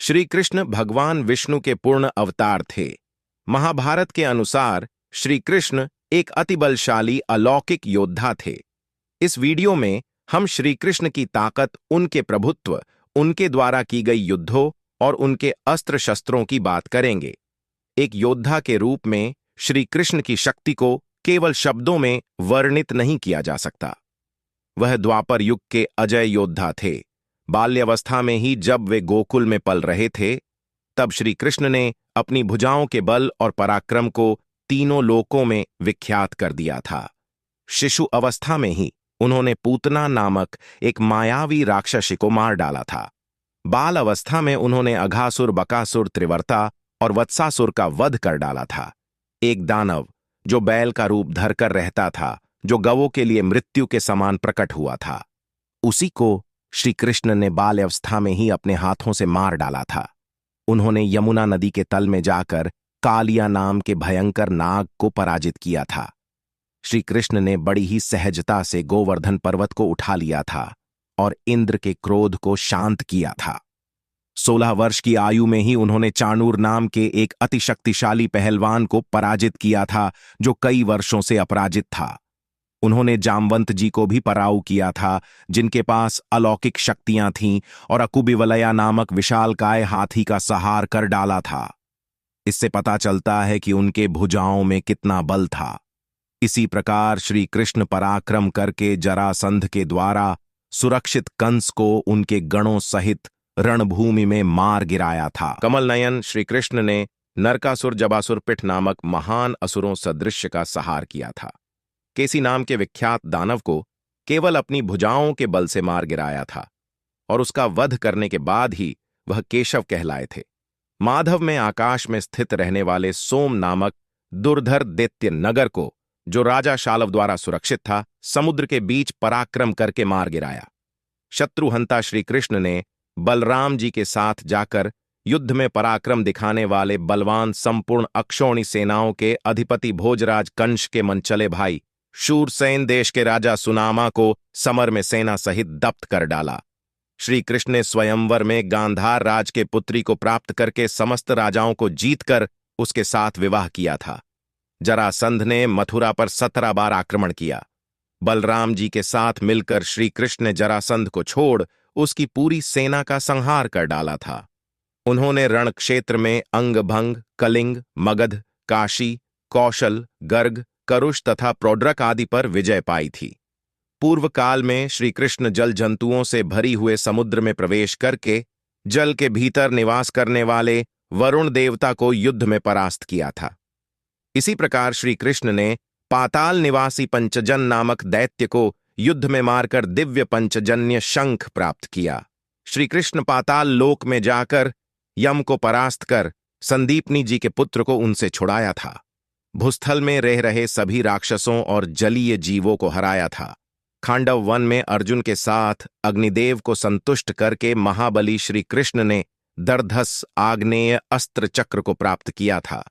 श्री कृष्ण भगवान विष्णु के पूर्ण अवतार थे। महाभारत के अनुसार श्री कृष्ण एक अति बलशाली अलौकिक योद्धा थे। इस वीडियो में हम श्री कृष्ण की ताकत, उनके प्रभुत्व, उनके द्वारा की गई युद्धों और उनके अस्त्र शस्त्रों की बात करेंगे। एक योद्धा के रूप में श्री कृष्ण की शक्ति को केवल शब्दों में वर्णित नहीं किया जा सकता। वह द्वापर युग के अजय योद्धा थे। बाल्यावस्था में ही जब वे गोकुल में पल रहे थे, तब श्री कृष्ण ने अपनी भुजाओं के बल और पराक्रम को तीनों लोकों में विख्यात कर दिया था। शिशु अवस्था में ही उन्होंने पूतना नामक एक मायावी राक्षसी को मार डाला था। बाल अवस्था में उन्होंने अघासुर, बकासुर, त्रिवर्ता और वत्सासुर का वध कर डाला था। एक दानव जो बैल का रूप धरकर रहता था, जो गवों के लिए मृत्यु के समान प्रकट हुआ था, उसी को श्री कृष्ण ने बाल्यावस्था में ही अपने हाथों से मार डाला था। उन्होंने यमुना नदी के तल में जाकर कालिया नाम के भयंकर नाग को पराजित किया था। श्री कृष्ण ने बड़ी ही सहजता से गोवर्धन पर्वत को उठा लिया था और इंद्र के क्रोध को शांत किया था। 16 वर्ष की आयु में ही उन्होंने चाणूर नाम के एक अति शक्तिशाली पहलवान को पराजित किया था, जो कई वर्षों से अपराजित था। उन्होंने जामवंत जी को भी पराऊ किया था, जिनके पास अलौकिक शक्तियां थीं, और अकुबिवलया नामक विशालकाय हाथी का संहार कर डाला था। इससे पता चलता है कि उनके भुजाओं में कितना बल था। इसी प्रकार श्री कृष्ण पराक्रम करके जरासंध के द्वारा सुरक्षित कंस को उनके गणों सहित रणभूमि में मार गिराया था। कमल नयन श्री कृष्ण ने नरकासुर, जबासुर, पिठ नामक महान असुरों सदृश्य का संहार किया था। केसी नाम के विख्यात दानव को केवल अपनी भुजाओं के बल से मार गिराया था, और उसका वध करने के बाद ही वह केशव कहलाए थे। माधव में आकाश में स्थित रहने वाले सोम नामक दुर्धर दैत्य नगर को, जो राजा शालव द्वारा सुरक्षित था, समुद्र के बीच पराक्रम करके मार गिराया। शत्रुहंता श्री कृष्ण ने बलराम जी के साथ जाकर युद्ध में पराक्रम दिखाने वाले बलवान संपूर्ण अक्षौणी सेनाओं के अधिपति भोजराज कंस के मनचले भाई शूरसेन देश के राजा सुनामा को समर में सेना सहित दप्त कर डाला। श्री कृष्ण ने स्वयंवर में गांधार राज के पुत्री को प्राप्त करके समस्त राजाओं को जीतकर उसके साथ विवाह किया था। जरासंध ने मथुरा पर 17 बार आक्रमण किया। बलराम जी के साथ मिलकर श्री कृष्ण ने जरासंध को छोड़ उसकी पूरी सेना का संहार कर डाला था। उन्होंने रण क्षेत्र में अंगभंग, कलिंग, मगध, काशी, कौशल, गर्ग, करुष तथा प्रोड्रक आदि पर विजय पाई थी। पूर्व काल में श्री कृष्ण जल जंतुओं से भरी हुए समुद्र में प्रवेश करके जल के भीतर निवास करने वाले वरुण देवता को युद्ध में परास्त किया था। इसी प्रकार श्री कृष्ण ने पाताल निवासी पंचजन नामक दैत्य को युद्ध में मारकर दिव्य पंचजन्य शंख प्राप्त किया। श्री कृष्ण पाताल लोक में जाकर यम को परास्त कर संदीपनी जी के पुत्र को उनसे छुड़ाया था। भूस्थल में रह रहे सभी राक्षसों और जलीय जीवों को हराया था। खांडव वन में अर्जुन के साथ अग्निदेव को संतुष्ट करके महाबली श्री कृष्ण ने दर्धस आग्नेय अस्त्र चक्र को प्राप्त किया था।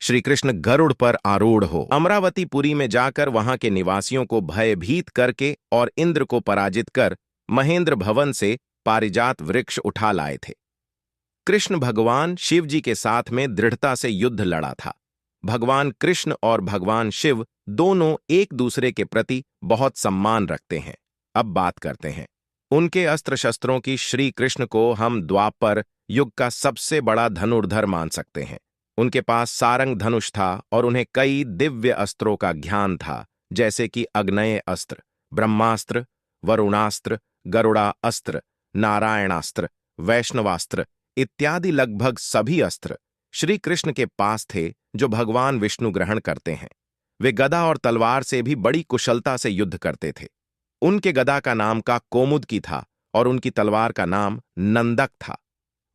श्री कृष्ण गरुड़ पर आरूढ़ हो अमरावतीपुरी में जाकर वहां के निवासियों को भयभीत करके और इंद्र को पराजित कर महेंद्र भवन से पारिजात वृक्ष उठा लाए थे। कृष्ण भगवान शिव जी के साथ में दृढ़ता से युद्ध लड़ा था। भगवान कृष्ण और भगवान शिव दोनों एक दूसरे के प्रति बहुत सम्मान रखते हैं। अब बात करते हैं उनके अस्त्र शस्त्रों की। श्री कृष्ण को हम द्वापर युग का सबसे बड़ा धनुर्धर मान सकते हैं। उनके पास सारंग धनुष था और उन्हें कई दिव्य अस्त्रों का ज्ञान था, जैसे कि अग्नेय अस्त्र, ब्रह्मास्त्र, वरुणास्त्र, गरुड़ा अस्त्र, नारायणास्त्र, वैष्णवास्त्र इत्यादि लगभग सभी अस्त्र श्री कृष्ण के पास थे, जो भगवान विष्णु ग्रहण करते हैं। वे गदा और तलवार से भी बड़ी कुशलता से युद्ध करते थे। उनके गदा का नाम का कौमुदकी था और उनकी तलवार का नाम नंदक था।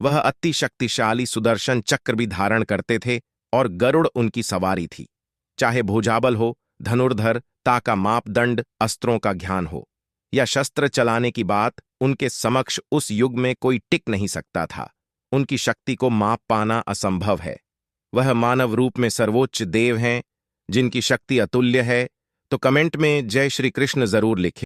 वह अति शक्तिशाली सुदर्शन चक्र भी धारण करते थे और गरुड़ उनकी सवारी थी। चाहे भुजाबल हो, धनुर्धर का मापदंड अस्त्रों का ज्ञान हो या शस्त्र चलाने की बात, उनके समक्ष उस युग में कोई टिक नहीं सकता था। उनकी शक्ति को माप पाना असंभव है। वह मानव रूप में सर्वोच्च देव हैं, जिनकी शक्ति अतुल्य है। तो कमेंट में जय श्री कृष्ण जरूर लिखें।